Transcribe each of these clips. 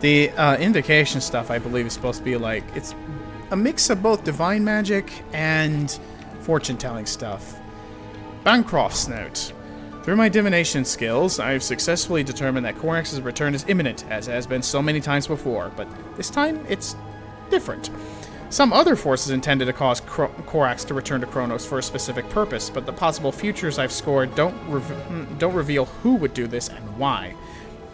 The invocation stuff, I believe, is supposed to be like, it's a mix of both divine magic and fortune-telling stuff. Bancroft's note. Through my divination skills, I have successfully determined that Corax's return is imminent, as has been so many times before, but this time it's different. Some other forces intended to cause Corax to return to Kronos for a specific purpose, but the possible futures I've scored don't reveal who would do this and why.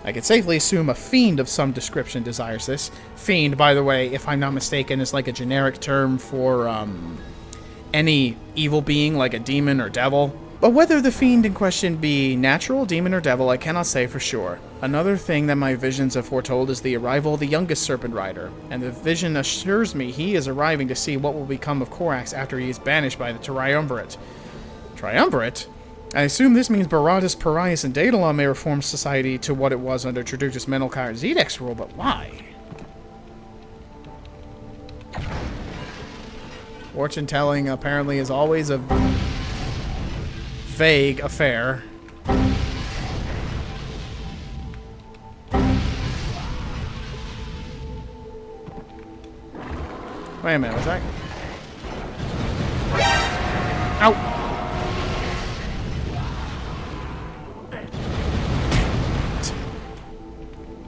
I can safely assume a fiend of some description desires this. Fiend, by the way, if I'm not mistaken, is like a generic term for any evil being, like a demon or devil. But whether the fiend in question be natural, demon, or devil, I cannot say for sure. Another thing that my visions have foretold is the arrival of the youngest Serpent Rider, and the vision assures me he is arriving to see what will become of Corax after he is banished by the Triumvirate. Triumvirate? I assume this means Baratus, Parias, and Daedalon may reform society to what it was under Traductus Menelkar's Edict's rule, but why? Fortune-telling apparently is always a vague affair. Wait a minute, was that? Ow!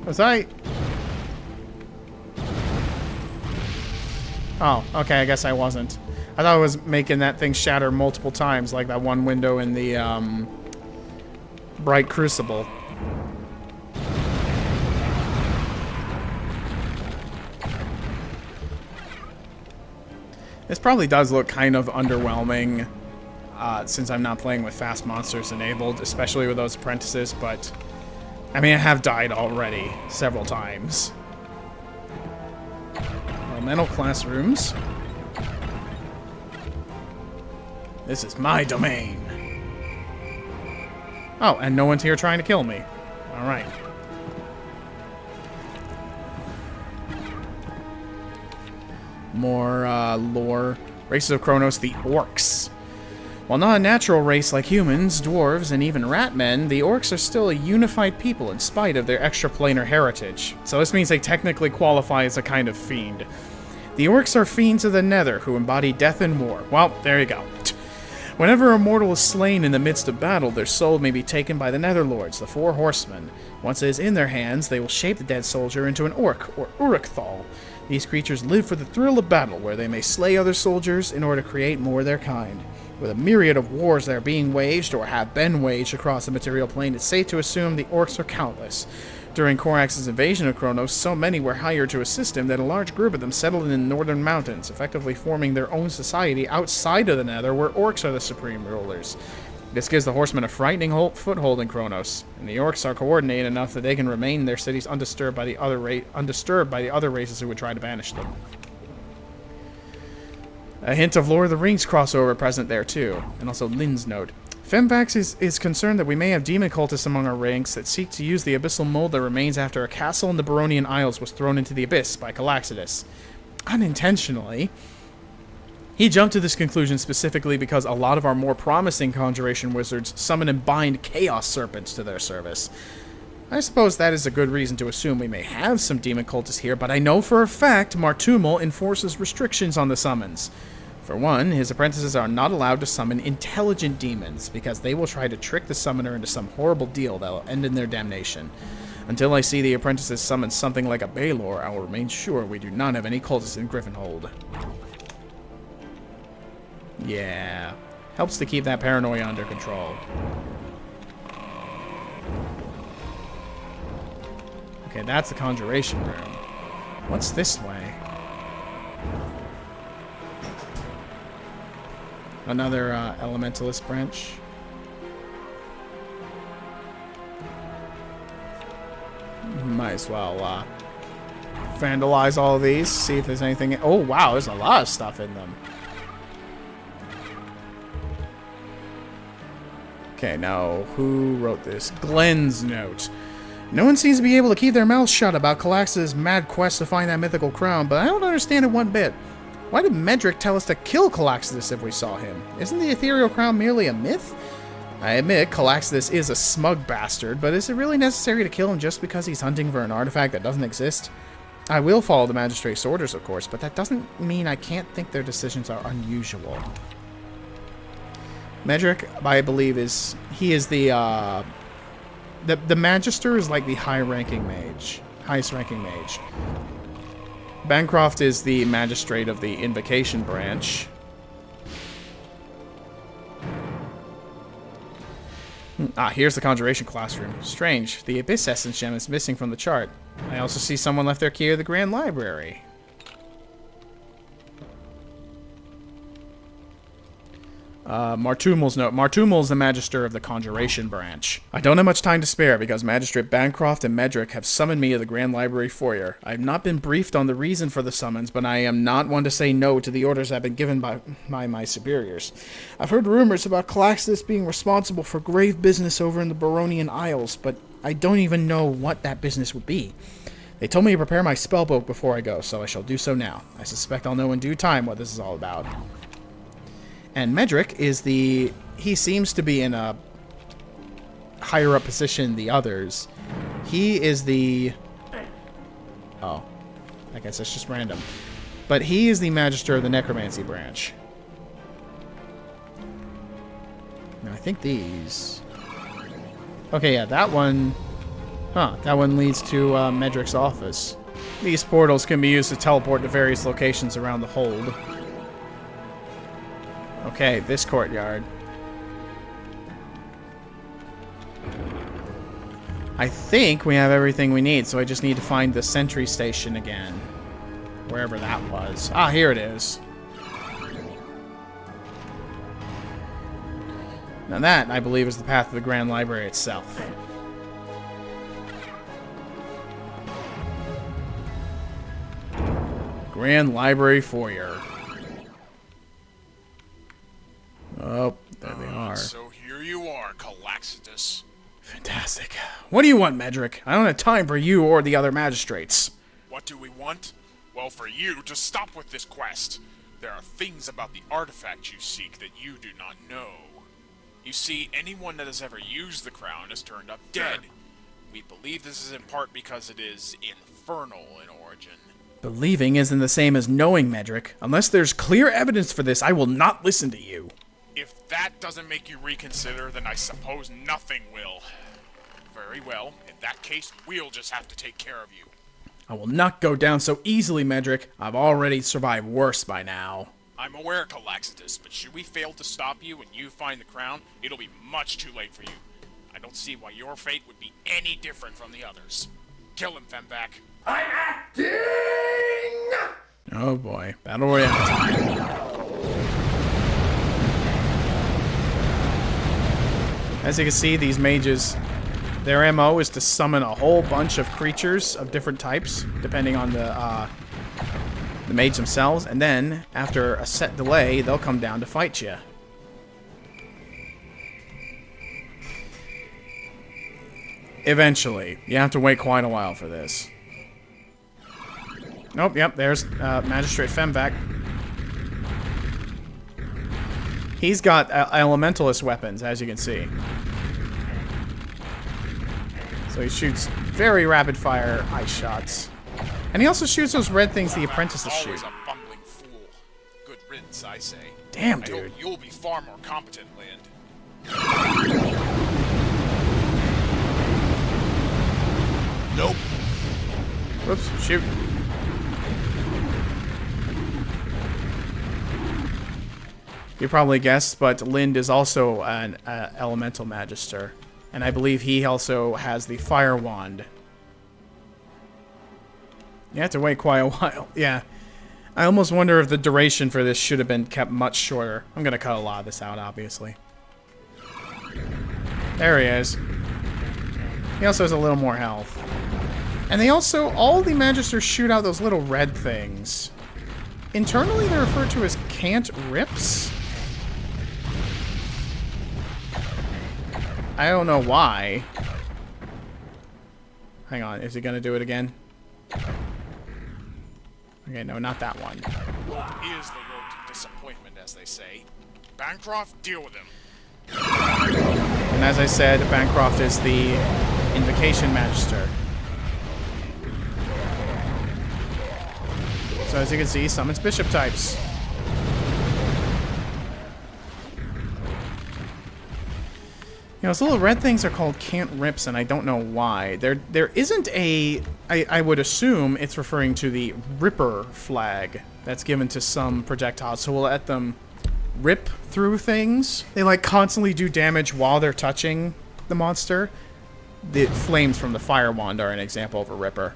Was I? Oh, okay, I guess I wasn't. I thought I was making that thing shatter multiple times, like that one window in the, Bright Crucible. This probably does look kind of underwhelming, since I'm not playing with fast monsters enabled, especially with those apprentices, but I mean, I have died already several times. Elemental classrooms. This is my domain. Oh, and no one's here trying to kill me. Alright. More lore. Races of Kronos, the Orcs. While not a natural race like humans, dwarves, and even ratmen, the Orcs are still a unified people in spite of their extraplanar heritage. So this means they technically qualify as a kind of fiend. The Orcs are fiends of the Nether who embody death and war. Well, there you go. Whenever a mortal is slain in the midst of battle, their soul may be taken by the Netherlords, the Four Horsemen. Once it is in their hands, they will shape the dead soldier into an Orc, or Uruk-thal. These creatures live for the thrill of battle, where they may slay other soldiers in order to create more of their kind. With a myriad of wars that are being waged, or have been waged across the material plane, it's safe to assume the Orcs are countless. During Corax's invasion of Kronos, so many were hired to assist him that a large group of them settled in the northern mountains, effectively forming their own society outside of the Nether, where Orcs are the supreme rulers. This gives the Horsemen a frightening foothold in Kronos, and the Orcs are coordinated enough that they can remain in their cities undisturbed by the other races who would try to banish them. A hint of Lord of the Rings crossover present there too, and also Lynn's note. Femvax is concerned that we may have demon cultists among our ranks that seek to use the abyssal mold that remains after a castle in the Baronian Isles was thrown into the abyss by Calaxidus. Unintentionally. He jumped to this conclusion specifically because a lot of our more promising conjuration wizards summon and bind chaos serpents to their service. I suppose that is a good reason to assume we may have some demon cultists here, but I know for a fact Martumul enforces restrictions on the summons. For one, his apprentices are not allowed to summon intelligent demons, because they will try to trick the summoner into some horrible deal that will end in their damnation. Until I see the apprentices summon something like a Baelor, I will remain sure we do not have any cultists in Gryphonhold. Yeah. Helps to keep that paranoia under control. Okay, that's the conjuration room. What's this way? Another elementalist branch. Might as well vandalize all of these, see if there's anything. Oh wow, there's a lot of stuff in them. Okay, now who wrote this? Glenn's note. No one seems to be able to keep their mouths shut about Calax's mad quest to find that mythical crown, but I don't understand it one bit. Why did Medric tell us to kill Calaxidus if we saw him? Isn't the ethereal crown merely a myth? I admit, Calaxidus is a smug bastard, but is it really necessary to kill him just because he's hunting for an artifact that doesn't exist? I will follow the Magistrate's orders, of course, but that doesn't mean I can't think their decisions are unusual. Medric, I believe, is the Magister is like the highest-ranking mage. Bancroft is the Magistrate of the Invocation branch. Ah, here's the Conjuration classroom. Strange, the Abyss Essence gem is missing from the chart. I also see someone left their key at the Grand Library. Martumel's note. Martumel's the Magister of the Conjuration branch. I don't have much time to spare because Magistrate Bancroft and Medric have summoned me to the Grand Library foyer. I have not been briefed on the reason for the summons, but I am not one to say no to the orders I've been given by my superiors. I've heard rumors about Calaxidus being responsible for grave business over in the Baronian Isles, but I don't even know what that business would be. They told me to prepare my spellbook before I go, so I shall do so now. I suspect I'll know in due time what this is all about. And Medric is he seems to be in a higher up position than the others. He is oh, I guess it's just random. But he is the Magister of the Necromancy branch. Now I think these... Okay, yeah, that one... Huh, that one leads to Medric's office. These portals can be used to teleport to various locations around the hold. Okay, this courtyard. I think we have everything we need, so I just need to find the sentry station again. Wherever that was. Ah, here it is. Now that, I believe, is the path to the Grand Library itself. Grand Library foyer. Oh, there they are. So here you are, Calaxidus. Fantastic. What do you want, Medric? I don't have time for you or the other magistrates. What do we want? Well, for you to stop with this quest. There are things about the artifact you seek that you do not know. You see, anyone that has ever used the crown has turned up dead. We believe this is in part because it is infernal in origin. Believing isn't the same as knowing, Medric. Unless there's clear evidence for this, I will not listen to you. If that doesn't make you reconsider, then I suppose nothing will. Very well. In that case, we'll just have to take care of you. I will not go down so easily, Medric. I've already survived worse by now. I'm aware, Calaxidus, but should we fail to stop you and you find the crown, it'll be much too late for you. I don't see why your fate would be any different from the others. Kill him, Femback. I'm acting! Oh boy. Battle Royale time. As you can see, these mages, their MO is to summon a whole bunch of creatures of different types, depending on the mage themselves, and then, after a set delay, they'll come down to fight you. Eventually. You have to wait quite a while for this. Nope, yep, there's Magistrate Femvac. He's got elementalist weapons, as you can see. So he shoots very rapid-fire ice shots. And he also shoots those red things the apprentices shoot. Always a bumbling fool. Good riddance, I say. Damn, I dude. hope you'll be far more competent, Land. Nope. Whoops, shoot. You probably guessed, but Lind is also an elemental magister. And I believe he also has the fire wand. You have to wait quite a while. Yeah. I almost wonder if the duration for this should have been kept much shorter. I'm going to cut a lot of this out, obviously. There he is. He also has a little more health. And they also, all the magisters shoot out those little red things. Internally, they're referred to as cant rips. I don't know why. Hang on, is he gonna do it again? Okay, no, not that one. Here's the road to disappointment, as they say. Bancroft, deal with him. And as I said, Bancroft is the Invocation Magister. So as you can see, summons bishop types. You know, those little red things are called can't rips, and I don't know why. There isn't a... I would assume it's referring to the Ripper flag that's given to some projectiles, so we'll let them rip through things. They, like, constantly do damage while they're touching the monster. The flames from the Fire Wand are an example of a Ripper.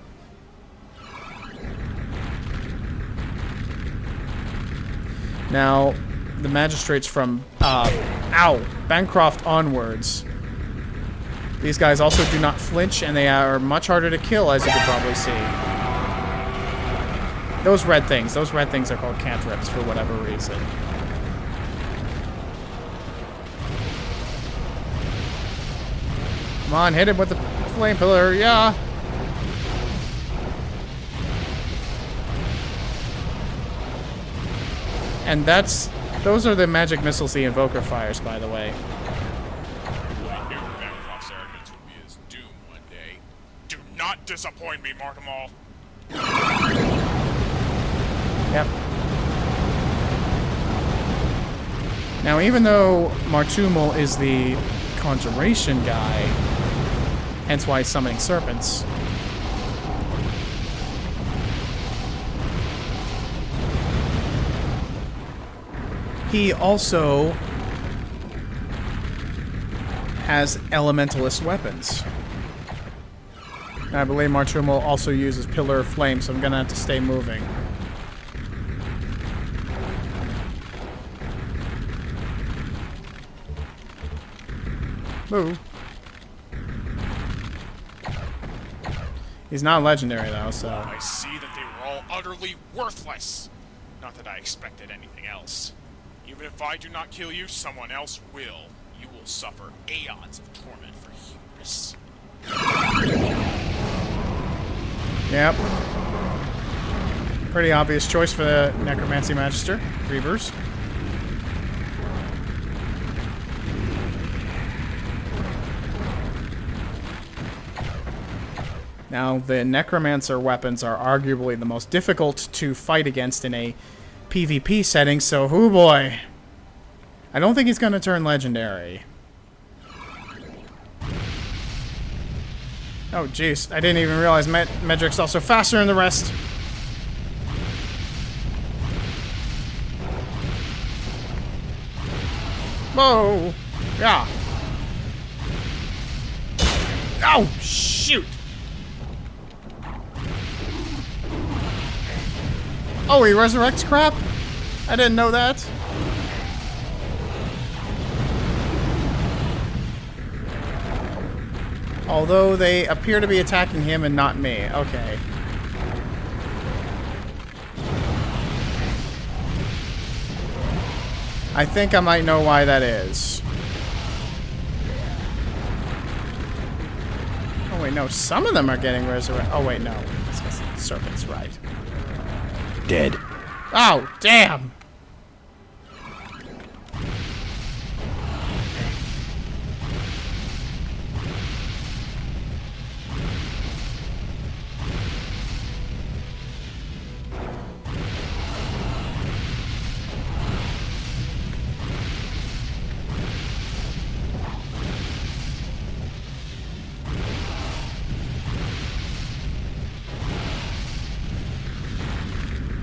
Now, the magistrates from, Bancroft onwards. These guys also do not flinch, and they are much harder to kill, as you can probably see. Those red things are called cantrips for whatever reason. Come on, hit him with the flame pillar, yeah! And those are the magic missiles the Invoker fires, by the way. I knew Bancroft's arrogance would be his doom one day. Do not disappoint me, Martimal. Yep. Now, even though Martumal is the conjuration guy, hence why he's summoning serpents, he also has elementalist weapons. And I believe Martumal also uses Pillar of Flame, so I'm gonna have to stay moving. Boo. He's not legendary though, so... I see that they were all utterly worthless. Not that I expected anything else. Even if I do not kill you, someone else will. You will suffer aeons of torment for hubris. Yep. Pretty obvious choice for the Necromancy Magister. Reavers. Now, the Necromancer weapons are arguably the most difficult to fight against in a PvP setting, so hoo boy. I don't think he's going to turn legendary. Oh, jeez. I didn't even realize Medric's also faster than the rest. Whoa! Yeah. Oh, shoot! Oh, he resurrects crap? I didn't know that. Although they appear to be attacking him and not me. Okay. I think I might know why that is. Oh wait, no. Some of them are getting resurrected. Oh wait, no. It's because the serpent's right. Dead. Oh, damn!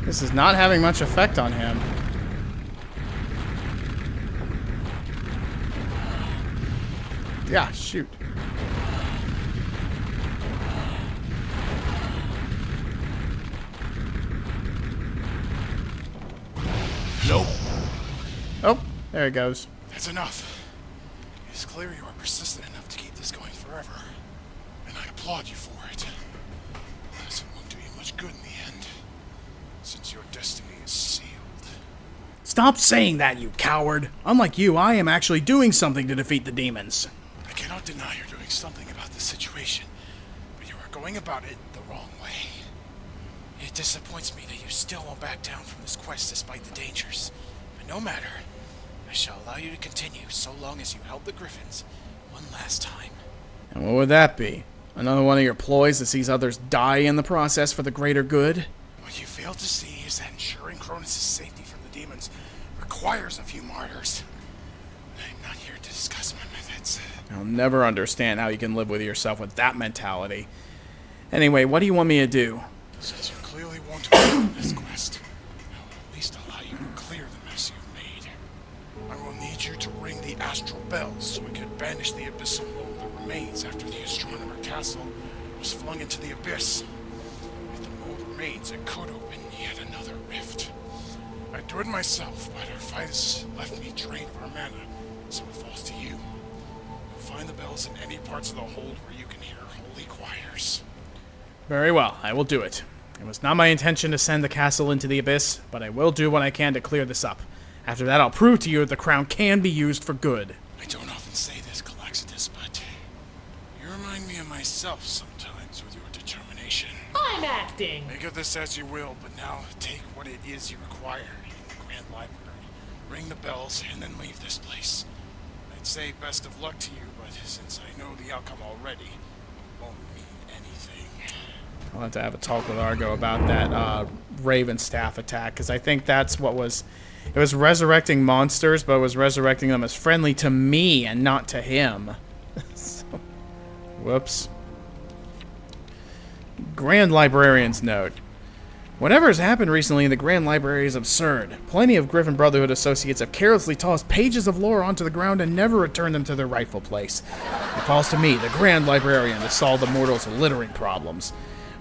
This is not having much effect on him. Yeah, shoot. Nope. Oh, there he goes. That's enough. It's clear you are persistent enough to keep this going forever. And I applaud you for it. This won't do you much good in the end, since your destiny is sealed. Stop saying that, you coward. Unlike you, I am actually doing something to defeat the demons. I cannot deny you're doing something about this situation, but you are going about it the wrong way. It disappoints me that you still won't back down from this quest despite the dangers. But no matter, I shall allow you to continue so long as you help the Griffins One last time. And what would that be? Another one of your ploys that sees others die in the process for the greater good? What you fail to see is that ensuring Cronus' safety from the demons requires a few martyrs. I'm not here to discuss my methods. I'll never understand how you can live with yourself with that mentality. Anyway, what do you want me to do? Since you clearly want to complete this quest, I will at least allow you to clear the mess you've made. I will need you to ring the astral bells so we can banish the abyssal mold that remains after the astronomer castle was flung into the abyss. If the mold remains, it could open yet another rift. I'd do it myself, but our fights left me drained of our mana, so it falls to you. You'll find the bells in any parts of the hold where you can hear holy choirs. Very well, I will do it. It was not my intention to send the castle into the abyss, but I will do what I can to clear this up. After that, I'll prove to you that the crown can be used for good. I don't often say this, Calaxidus, but you remind me of myself sometimes with your determination. I'm acting! Make of this as you will, but now take what it is you require in the Grand Library. Ring the bells, and then leave this place. I'd say best of luck to you, but since I know the outcome already, it won't mean anything. I'll have to have a talk with Argo about that Raven staff attack, because I think that's what was... It was resurrecting monsters, but it was resurrecting them as friendly to me and not to him. So, whoops. Grand Librarian's note. Whatever has happened recently in the Grand Library is absurd. Plenty of Gryphon Brotherhood associates have carelessly tossed pages of lore onto the ground and never returned them to their rightful place. It falls to me, the Grand Librarian, to solve the mortals' littering problems.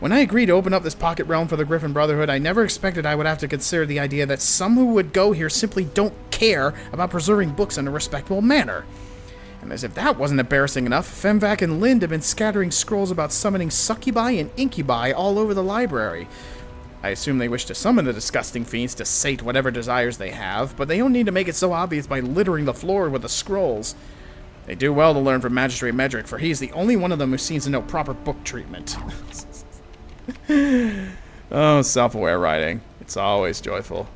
When I agreed to open up this pocket realm for the Gryphon Brotherhood, I never expected I would have to consider the idea that some who would go here simply don't care about preserving books in a respectable manner. And as if that wasn't embarrassing enough, Femvac and Lind have been scattering scrolls about summoning succubi and incubi all over the library. I assume they wish to summon the disgusting fiends to sate whatever desires they have, but they don't need to make it so obvious by littering the floor with the scrolls. They do well to learn from Magistrate Medric, for he is the only one of them who seems to know proper book treatment. Oh, self-aware writing. It's always joyful.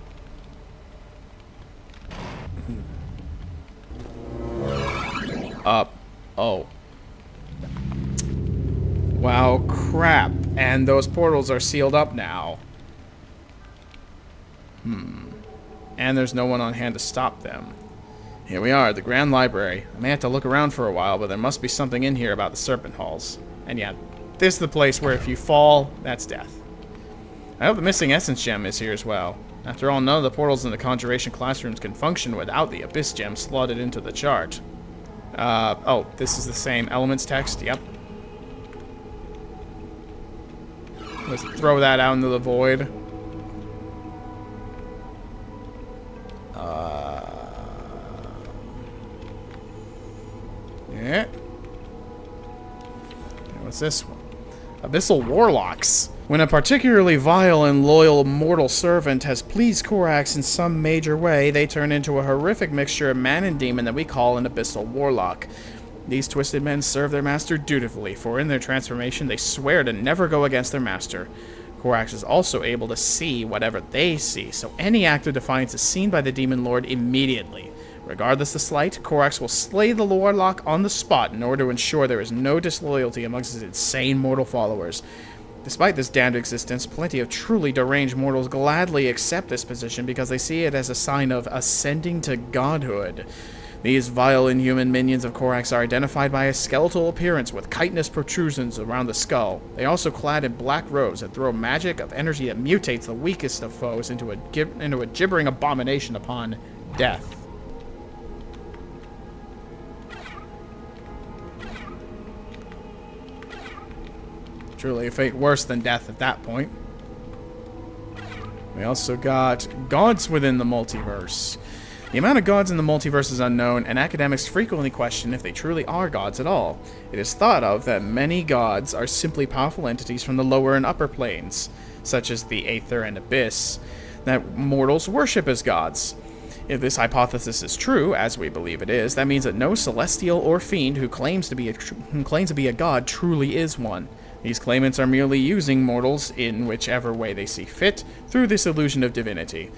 Oh. Wow, crap. And those portals are sealed up now. And there's no one on hand to stop them. Here we are at the Grand Library. I may have to look around for a while, but there must be something in here about the Serpent Halls. And yeah, this is the place where if you fall, that's death. I hope the missing essence gem is here as well. After all, none of the portals in the conjuration classrooms can function without the abyss gem slotted into the chart. Oh, this is the same elements text, yep. Let's throw that out into the void. Yeah. What's this one? Abyssal Warlocks. When a particularly vile and loyal mortal servant has pleased Korax in some major way, they turn into a horrific mixture of man and demon that we call an Abyssal Warlock. These twisted men serve their master dutifully, for in their transformation they swear to never go against their master. Korax is also able to see whatever they see, so any act of defiance is seen by the Demon Lord immediately. Regardless the slight, Korax will slay the Warlock on the spot in order to ensure there is no disloyalty amongst his insane mortal followers. Despite this damned existence, plenty of truly deranged mortals gladly accept this position because they see it as a sign of ascending to godhood. These vile inhuman minions of Korax are identified by a skeletal appearance with chitinous protrusions around the skull. They are also clad in black robes that throw magic of energy that mutates the weakest of foes into a gibbering abomination upon death. Truly a fate worse than death at that point. We also got gods within the multiverse. The amount of gods in the multiverse is unknown, and academics frequently question if they truly are gods at all. It is thought of that many gods are simply powerful entities from the lower and upper planes, such as the Aether and Abyss, that mortals worship as gods. If this hypothesis is true, as we believe it is, that means that no celestial or fiend who claims to be a god truly is one. These claimants are merely using mortals in whichever way they see fit through this illusion of divinity.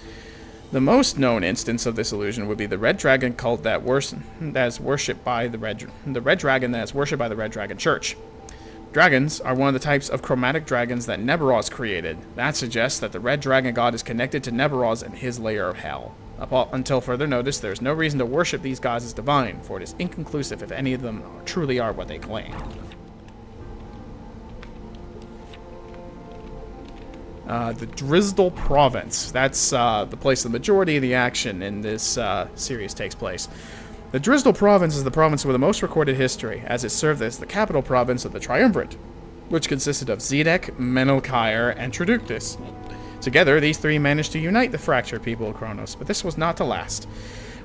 The most known instance of this illusion would be the Red Dragon cult that is worshipped by the Red Dragon that is worshipped by the Red Dragon Church. Dragons are one of the types of chromatic dragons that Neberoz created. That suggests that the Red Dragon God is connected to Neberoz and his layer of hell. Until further notice, there is no reason to worship these gods as divine, for it is inconclusive if any of them truly are what they claim. The Drisdal Province. That's the place the majority of the action in this series takes place. The Drisdal Province is the province with the most recorded history, as it served as the capital province of the Triumvirate, which consisted of Zedek, Menelkire, and Traductus. Together, these three managed to unite the fractured people of Kronos, but this was not to last.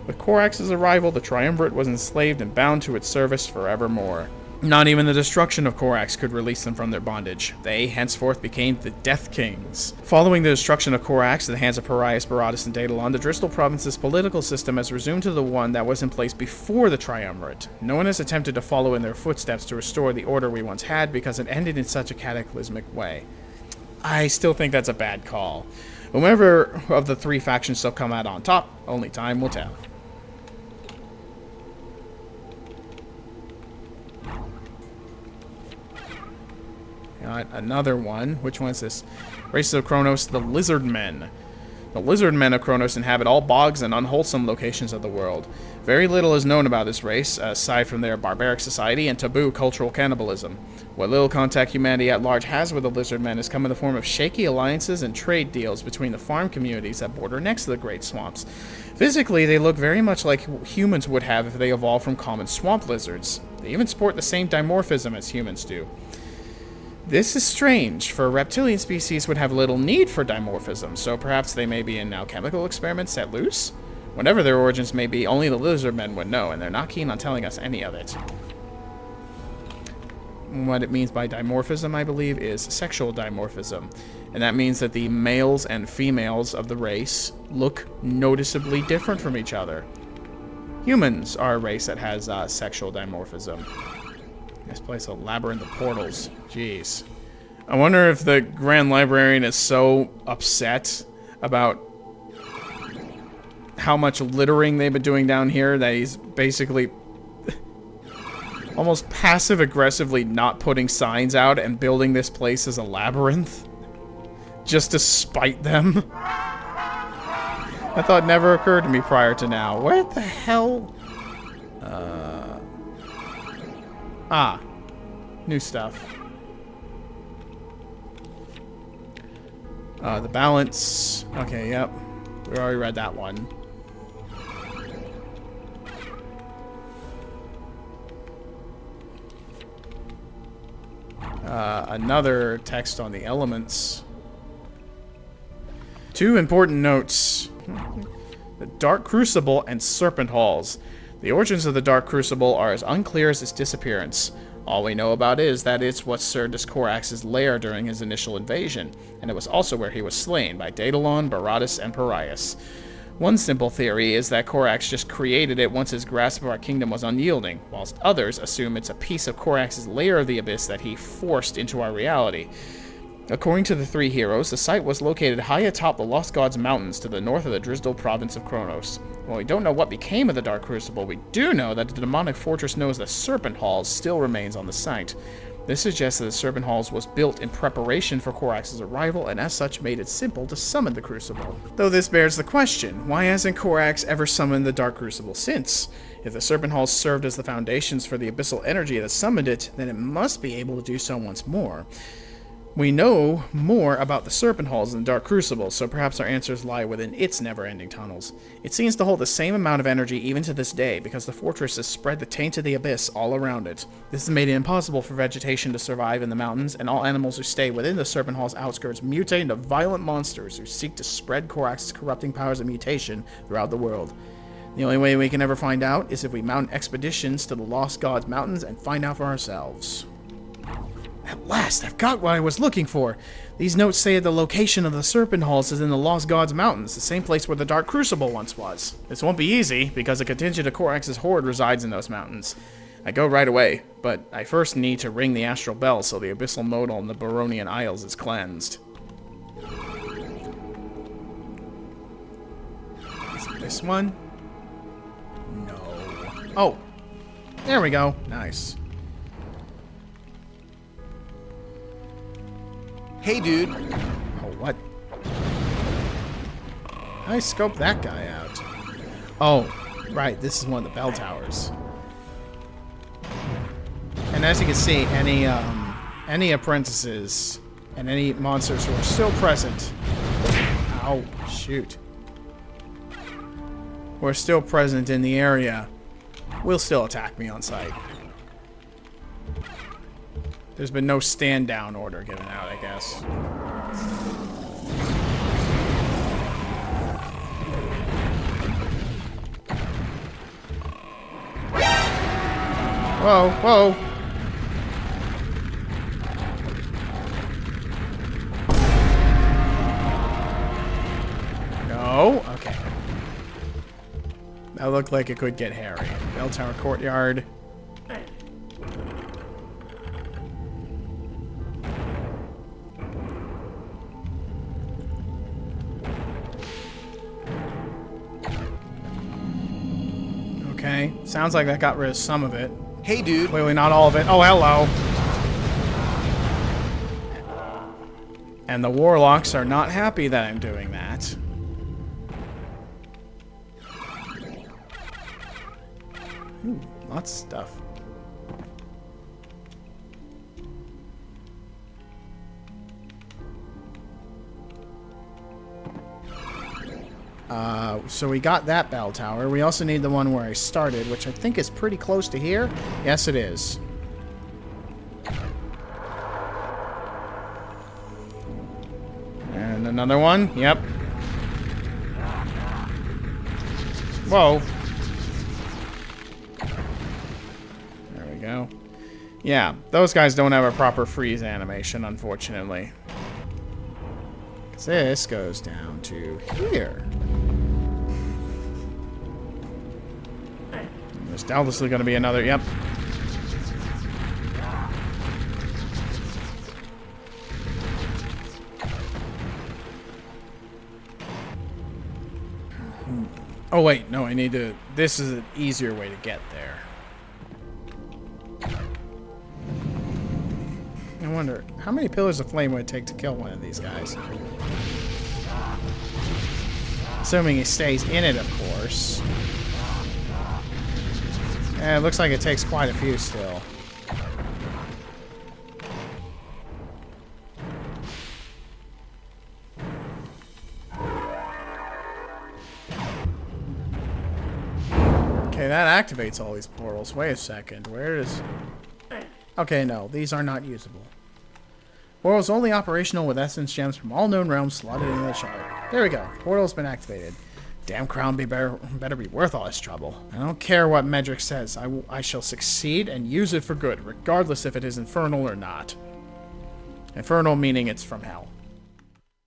With Korax's arrival, the Triumvirate was enslaved and bound to its service forevermore. Not even the destruction of Korax could release them from their bondage. They henceforth became the Death Kings. Following the destruction of Korax at the hands of Parias, Baratus, and Daedalon, the Drisdal Province's political system has resumed to the one that was in place before the Triumvirate. No one has attempted to follow in their footsteps to restore the order we once had because it ended in such a cataclysmic way. I still think that's a bad call. Whomever of the three factions still come out on top, only time will tell. Got another one. Which one is this? Races of Kronos, the Lizard Men. The Lizard Men of Kronos inhabit all bogs and unwholesome locations of the world. Very little is known about this race, aside from their barbaric society and taboo cultural cannibalism. What little contact humanity at large has with the Lizard Men has come in the form of shaky alliances and trade deals between the farm communities that border next to the Great Swamps. Physically, they look very much like humans would have if they evolved from common swamp lizards. They even sport the same dimorphism as humans do. This is strange, for a reptilian species would have little need for dimorphism, so perhaps they may be in alchemical experiments set loose? Whatever their origins may be, only the lizard men would know, and they're not keen on telling us any of it. What it means by dimorphism, I believe, is sexual dimorphism, and that means that the males and females of the race look noticeably different from each other. Humans are a race that has sexual dimorphism. This place a labyrinth of portals. Jeez. I wonder if the Grand Librarian is so upset about how much littering they've been doing down here that he's basically almost passive-aggressively not putting signs out and building this place as a labyrinth. Just to spite them. That thought never occurred to me prior to now. Where the hell... new stuff. The balance. Okay, yep. We already read that one. Another text on the elements. Two important notes. The Dark Crucible and Serpent Halls. The origins of the Dark Crucible are as unclear as its disappearance. All we know about is that it's what served as Korax's lair during his initial invasion, and it was also where he was slain by Daedalon, Baratus, and Parias. One simple theory is that Korax just created it once his grasp of our kingdom was unyielding, whilst others assume it's a piece of Korax's layer of the abyss that he forced into our reality. According to the three heroes, the site was located high atop the Lost Gods Mountains to the north of the Drisdal province of Kronos. While we don't know what became of the Dark Crucible, we do know that the demonic fortress known as the Serpent Halls still remains on the site. This suggests that the Serpent Halls was built in preparation for Korax's arrival, and as such made it simple to summon the Crucible. Though this bears the question, why hasn't Korax ever summoned the Dark Crucible since? If the Serpent Halls served as the foundations for the abyssal energy that summoned it, then it must be able to do so once more. We know more about the Serpent Halls than the Dark Crucible, so perhaps our answers lie within its never-ending tunnels. It seems to hold the same amount of energy even to this day, because the fortress has spread the taint of the abyss all around it. This has made it impossible for vegetation to survive in the mountains, and all animals who stay within the Serpent Hall's outskirts mutate into violent monsters who seek to spread Korax's corrupting powers of mutation throughout the world. The only way we can ever find out is if we mount expeditions to the Lost Gods Mountains and find out for ourselves. At last, I've got what I was looking for. These notes say that the location of the Serpent Halls is in the Lost Gods Mountains, the same place where the Dark Crucible once was. This won't be easy, because a contingent of Korax's horde resides in those mountains. I go right away, but I first need to ring the astral bell so the abyssal modal in the Baronian Isles is cleansed. This one? No. Oh! There we go. Nice. Hey, dude. Oh, what? I scoped that guy out. Oh, right. This is one of the bell towers. And as you can see, any apprentices and any monsters who are still present... Ow, shoot. Who are still present in the area will still attack me on sight. There's been no stand-down order given out, I guess. Whoa, whoa! No? Okay. That looked like it could get hairy. Bell Tower Courtyard. Okay. Sounds like that got rid of some of it. Hey, dude. Clearly not all of it. Oh, hello. And the warlocks are not happy that I'm doing that. Ooh, lots of stuff. So we got that bell tower. We also need the one where I started, which I think is pretty close to here. Yes, it is. And another one. Yep. Whoa. There we go. Yeah, those guys don't have a proper freeze animation, unfortunately. 'Cause this goes down to here. There's doubtlessly going to be another... Yep. Oh, wait. No, I need to... This is an easier way to get there. I wonder, how many pillars of flame would it take to kill one of these guys? Assuming he stays in it, of course. It looks like it takes quite a few still. Okay, that activates all these portals. Wait a second. Where is... Okay, no. These are not usable. Portal's only operational with essence gems from all known realms slotted into the chart. There we go. Portal's been activated. Damn crown better be worth all this trouble. I don't care what Medric says. I shall succeed and use it for good, regardless if it is infernal or not. Infernal meaning it's from hell.